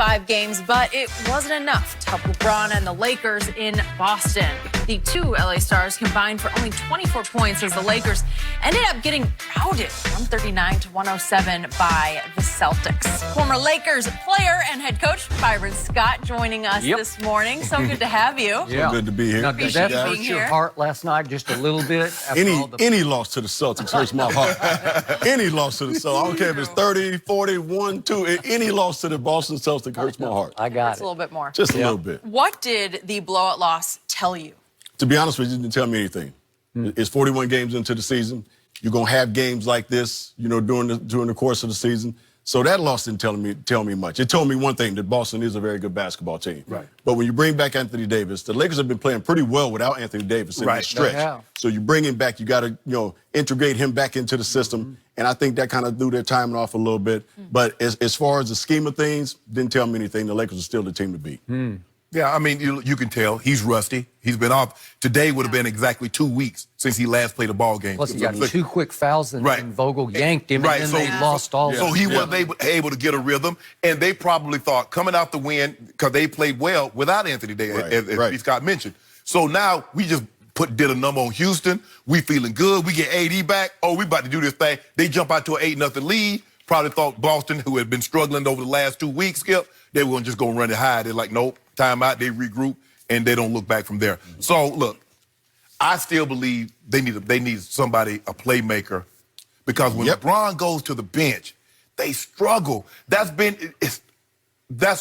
5 games, but it wasn't enough to help LeBron and the Lakers in Boston. The two LA Stars combined for only 24 points as the Lakers ended up getting routed 139-107 by the Celtics. Former Lakers player and head coach Byron Scott joining us this morning. So good to have you. Yeah. So good to be here. Now, did that hurt your heart last night just a little bit? Any loss to the Celtics hurts my heart. Any loss to the Celtics. I don't care if it's 30, 40, 1, 2. Any loss to the Boston Celtics hurts my heart. I got it. Just a little bit more. Just a little bit. What did the blowout loss tell you? To be honest with you, it didn't tell me anything. It's 41 games into the season. You're going to have games like this, you know, during the course of the season. So that loss didn't tell me much. It told me one thing, that Boston is a very good basketball team. Right. But when you bring back Anthony Davis, the Lakers have been playing pretty well without Anthony Davis in this stretch. Yeah. So you bring him back, you got to, integrate him back into the system. And I think that kind of threw their timing off a little bit. But as far as the scheme of things, didn't tell me anything. The Lakers are still the team to beat. Yeah, I mean, you can tell he's rusty. He's been off. Today would have been exactly 2 weeks since he last played a ball game. Plus, he got 2 quick fouls, and Vogel yanked him, right. and then they lost all. So he wasn't able to get a rhythm, and they probably thought coming out the win, because they played well without Anthony Davis, as Scott mentioned. So now we just did a number on Houston. We feeling good. We get AD back. Oh, we about to do this thing. They jump out to an 8-0 lead. Probably thought Boston, who had been struggling over the last 2 weeks, Skip, they were just going to run it high. They're like, nope, time out. They regroup, and they don't look back from there. So, look, I still believe they need somebody, a playmaker, because when LeBron goes to the bench, they struggle. That's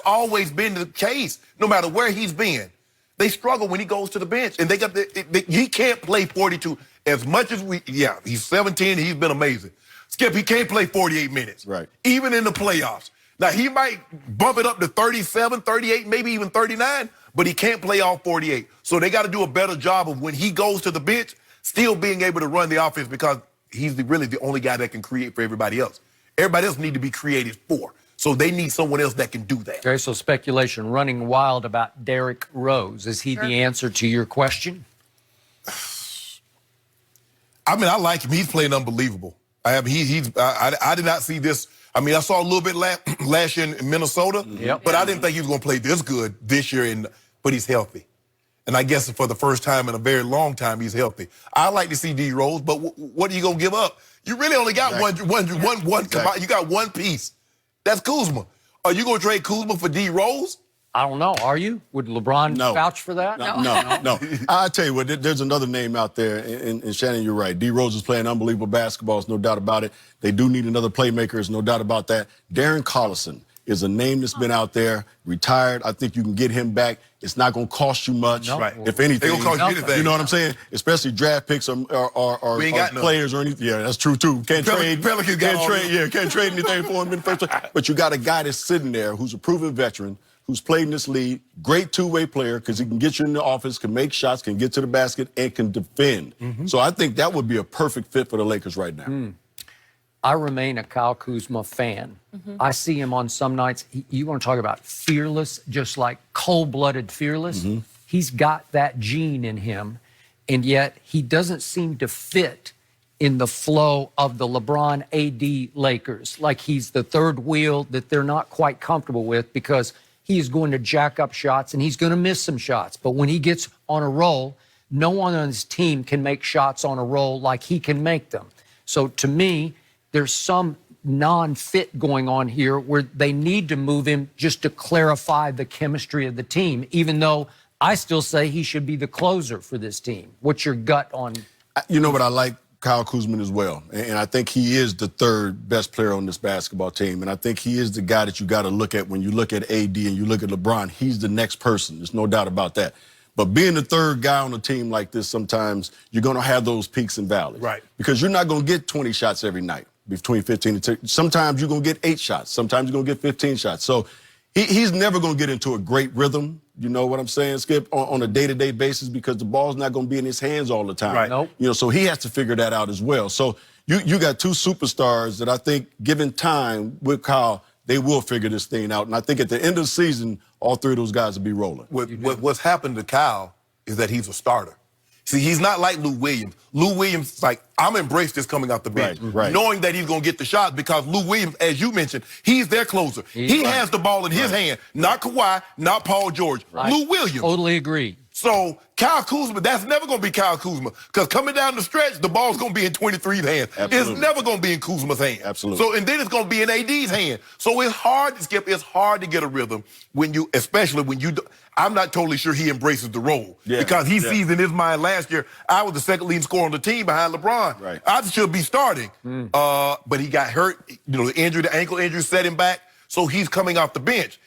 always been the case, no matter where he's been. They struggle when he goes to the bench, and he can't play 42 as much as he's 17, he's been amazing. Skip, he can't play 48 minutes, even in the playoffs. Now, he might bump it up to 37, 38, maybe even 39, but he can't play all 48. So they got to do a better job of when he goes to the bench, still being able to run the offense, because he's really the only guy that can create for everybody else. Everybody else need to be created for. So they need someone else that can do that. Okay, so speculation running wild about Derrick Rose. Is he the answer to your question? I mean, I like him. He's playing unbelievable. I did not see this. I mean, I saw a little bit last year in Minnesota, but I didn't think he was going to play this good this year, but he's healthy. And I guess for the first time in a very long time, he's healthy. I like to see D Rose, but what are you going to give up? You really only got one. You got one piece. That's Kuzma. Are you going to trade Kuzma for D Rose? I don't know. Are you? Would LeBron vouch for that? No. I'll tell you what, there's another name out there, and Shannon, you're right. D Rose is playing unbelievable basketball, there's no doubt about it. They do need another playmaker, there's no doubt about that. Darren Collison is a name that's been out there, retired. I think you can get him back. It's not going to cost you much, if anything. It cost you anything. You know what I'm saying? Especially draft picks or players or anything. Yeah, that's true, too. Can't trade anything for him in the first place. But you got a guy that's sitting there who's a proven veteran, who's played in this league, great two-way player, because he can get you in the office, can make shots, can get to the basket, and can defend. So I think that would be a perfect fit for the Lakers right now. I remain a Kyle Kuzma fan. I see him on some nights. You want to talk about fearless, just like cold-blooded fearless? He's got that gene in him, and yet he doesn't seem to fit in the flow of the LeBron AD Lakers. Like he's the third wheel that they're not quite comfortable with, because he's going to jack up shots and he's going to miss some shots. But when he gets on a roll, no one on his team can make shots on a roll like he can make them. So to me, there's some non-fit going on here where they need to move him just to clarify the chemistry of the team, even though I still say he should be the closer for this team. What's your gut on? You know what, I like Kyle Kuzma as well. And I think he is the third best player on this basketball team. And I think he is the guy that you got to look at when you look at AD and you look at LeBron. He's the next person. There's no doubt about that. But being the third guy on a team like this, sometimes you're going to have those peaks and valleys. Because you're not going to get 20 shots every night, between 15 and 10. Sometimes you're going to get 8 shots. Sometimes you're going to get 15 shots. So he's never going to get into a great rhythm, you know what I'm saying, Skip, on a day-to-day basis, because the ball's not going to be in his hands all the time. So he has to figure that out as well. So you got 2 superstars that I think, given time with Kyle, they will figure this thing out. And I think at the end of the season, all 3 of those guys will be rolling. What's happened to Kyle is that he's a starter. See, he's not like Lou Williams. Lou Williams, like, I'm embraced this coming off the bench, knowing that he's going to get the shots because Lou Williams, as you mentioned, he's their closer. He has the ball in his hand, not Kawhi, not Paul George. Lou Williams. Totally agree. So Kyle Kuzma, that's never going to be Kyle Kuzma because coming down the stretch, the ball's going to be in 23's hand. Absolutely. It's never going to be in Kuzma's hand. Absolutely. So, and then it's going to be in AD's hand. So it's hard to skip. It's hard to get a rhythm when you, especially when you, I'm not totally sure he embraces the role because he sees in his mind last year, I was the second leading scorer on the team behind LeBron. Right. I should be starting. But he got hurt. You know, the injury, the ankle injury set him back. So he's coming off the bench.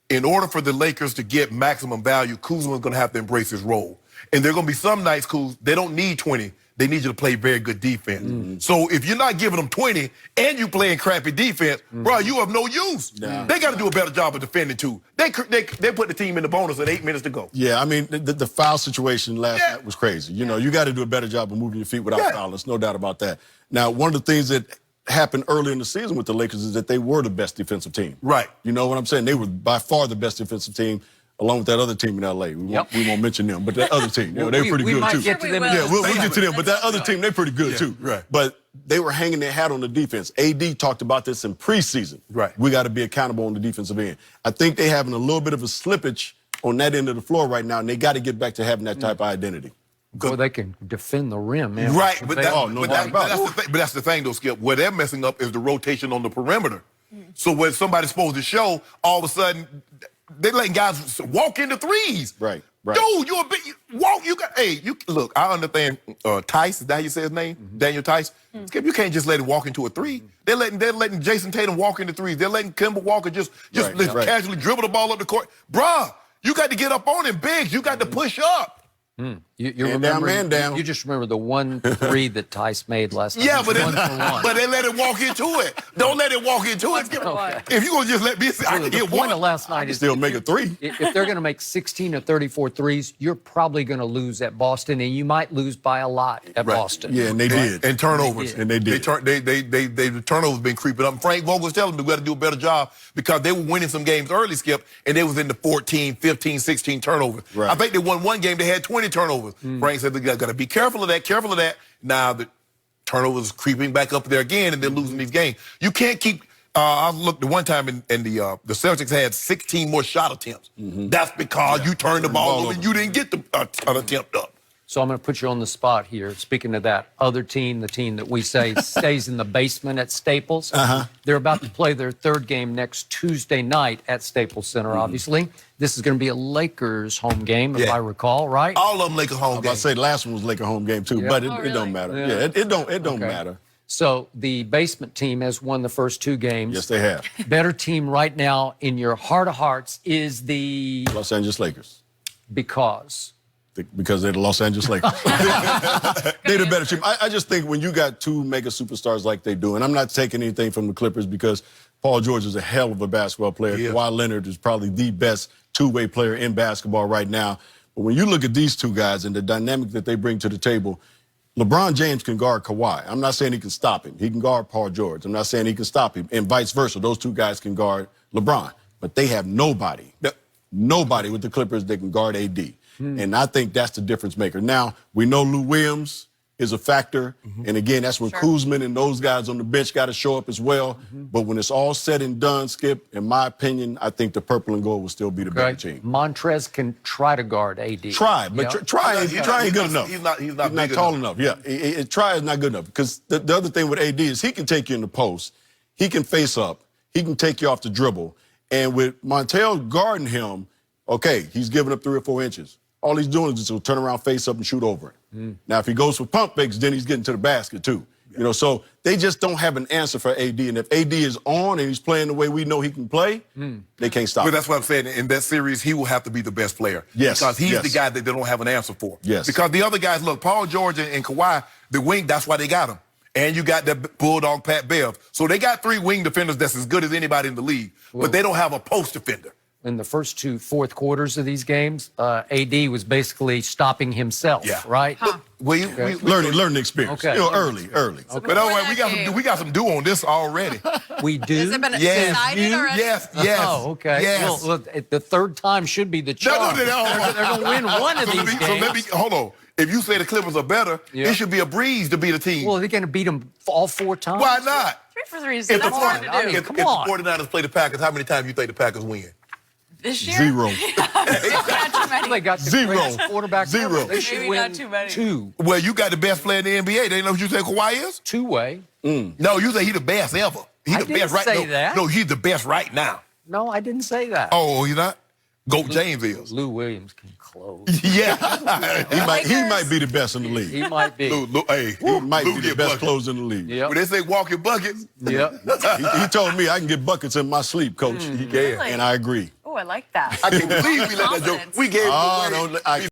In order for the Lakers to get maximum value, Kuzma's going to have to embrace his role. And there are going to be some nights, Kuz, they don't need 20. They need you to play very good defense. So if you're not giving them 20 and you playing crappy defense, bro, you have no use. They got to do a better job of defending, too. They put the team in the bonus at 8 minutes to go. Yeah, I mean, the foul situation last night was crazy. You know, you got to do a better job of moving your feet without fouling. There's no doubt about that. Now, one of the things that happened early in the season with the Lakers is that they were the best defensive team. Right. You know what I'm saying? They were by far the best defensive team, along with that other team in L.A. We won't mention them, but that other team, you know, they're pretty good, too. Get to them we'll get to them, but that other team, they're pretty good, too. Right. But they were hanging their hat on the defense. AD talked about this in preseason. Right. We got to be accountable on the defensive end. I think they're having a little bit of a slippage on that end of the floor right now, and they got to get back to having that type of identity. Well, they can defend the rim, man. Right, but that's the thing, though, Skip. Where they're messing up is the rotation on the perimeter. So when somebody's supposed to show, all of a sudden, they're letting guys walk into threes. Right. Dude, you a big walk. You got. Hey, you look. I understand. Tice, is that how you say his name? Daniel Tice. Skip, you can't just let him walk into a three. They're letting Jason Tatum walk into threes. They're letting Kemba Walker just casually dribble the ball up the court. Bruh, you got to get up on him big. You got to push up. Man down. You just remember the 1-3 that Tice made last night. Yeah, but they let him walk into it. Don't let him walk into it. If you're going to just let me see, I can get point one. of last night is still make a three. If they're going to make 16 or 34 threes, you're probably going to lose at Boston, and you might lose by a lot at Boston. Yeah, and they did. And turnovers. And they did. The turnovers been creeping up. And Frank Vogel's telling them we got to do a better job because they were winning some games early, Skip, and they was in the 14, 15, 16 turnovers. Right. I think they won one game, they had 20 turnovers. Frank said they got to be careful of that, Now the turnovers creeping back up there again, and they're losing these games. You can't keep. I looked at one time, and the Celtics had 16 more shot attempts. That's because you turned the ball over and you didn't get an attempt up. So I'm going to put you on the spot here. Speaking of that other team, the team that we say stays in the basement at Staples, they're about to play their third game next Tuesday night at Staples Center, obviously. This is going to be a Lakers home game, if I recall, right? All of them Lakers home games. I say last one was Lakers home game, too, but it don't matter. Yeah, it don't matter. So the basement team has won the first two games. Yes, they have. Better team right now in your heart of hearts is the Los Angeles Lakers. Because they're the Los Angeles Lakers. They're the better team. I just think when you got two mega superstars like they do, and I'm not taking anything from the Clippers because Paul George is a hell of a basketball player. Kawhi Leonard is probably the best two-way player in basketball right now. But when you look at these two guys and the dynamic that they bring to the table, LeBron James can guard Kawhi. I'm not saying he can stop him. He can guard Paul George. I'm not saying he can stop him. And vice versa. Those two guys can guard LeBron. But they have nobody with the Clippers that can guard AD. And I think that's the difference maker. Now, we know Lou Williams is a factor. And again, that's when Kuzma and those guys on the bench got to show up as well. But when it's all said and done, Skip, in my opinion, I think the purple and gold will still be the better team. Montrez can try to guard AD. Try, but try ain't good enough. He's not tall enough. Yeah, try is not good enough. Because the other thing with AD is he can take you in the post. He can face up. He can take you off the dribble. And with Montel guarding him, okay, he's giving up 3 or 4 inches. All he's doing is just turn around, face up, and shoot over it. Now, if he goes for pump fakes, then he's getting to the basket, too. You know, so they just don't have an answer for AD. And if AD is on and he's playing the way we know he can play, they can't stop him. But that's what I'm saying. In that series, he will have to be the best player. Yes. Because he's the guy that they don't have an answer for. Yes. Because the other guys, look, Paul George and Kawhi, the wing, that's why they got him. And you got that Bulldog Pat Bev. So they got 3 wing defenders that's as good as anybody in the league. But they don't have a post defender. In the first 2 fourth quarters of these games, AD was basically stopping himself, right? Learning experience. Okay. You know, early. Okay. But anyway, we got some do on this already. We do? Has it been decided already? Yes. Oh, okay. Yes. Well, the third time should be the charm. No. They're going to win one of these games. So hold on. if you say the Clippers are better, it should be a breeze to beat a team. Well, they're going to beat them all 4 times. Why not? 3 for 3 is If that's hard to do. if the 49ers play the Packers, how many times you think the Packers win? This year? 0. Not too many. They got the 0. greatest quarterback 0. ever. They should Maybe win not too many. 2. Well, you got the best player in the NBA. They know what you say Kawhi is? 2-way. No, you say he the best ever. He I the didn't best right say now. that. No, he's the best right now. No, I didn't say that. Oh, he's not? Goat James is. Lou Williams can close. Yeah. He might be the best in the league. He might be. Hey, He might Lou be the get best buckets. closer in the league. Yep. When they say walking buckets, Yep. He told me I can get buckets in my sleep, Coach. he can. Really? And I agree. Oh, I like that. I can't believe we let that joke. Confidence. We gave him Oh, away. don't, I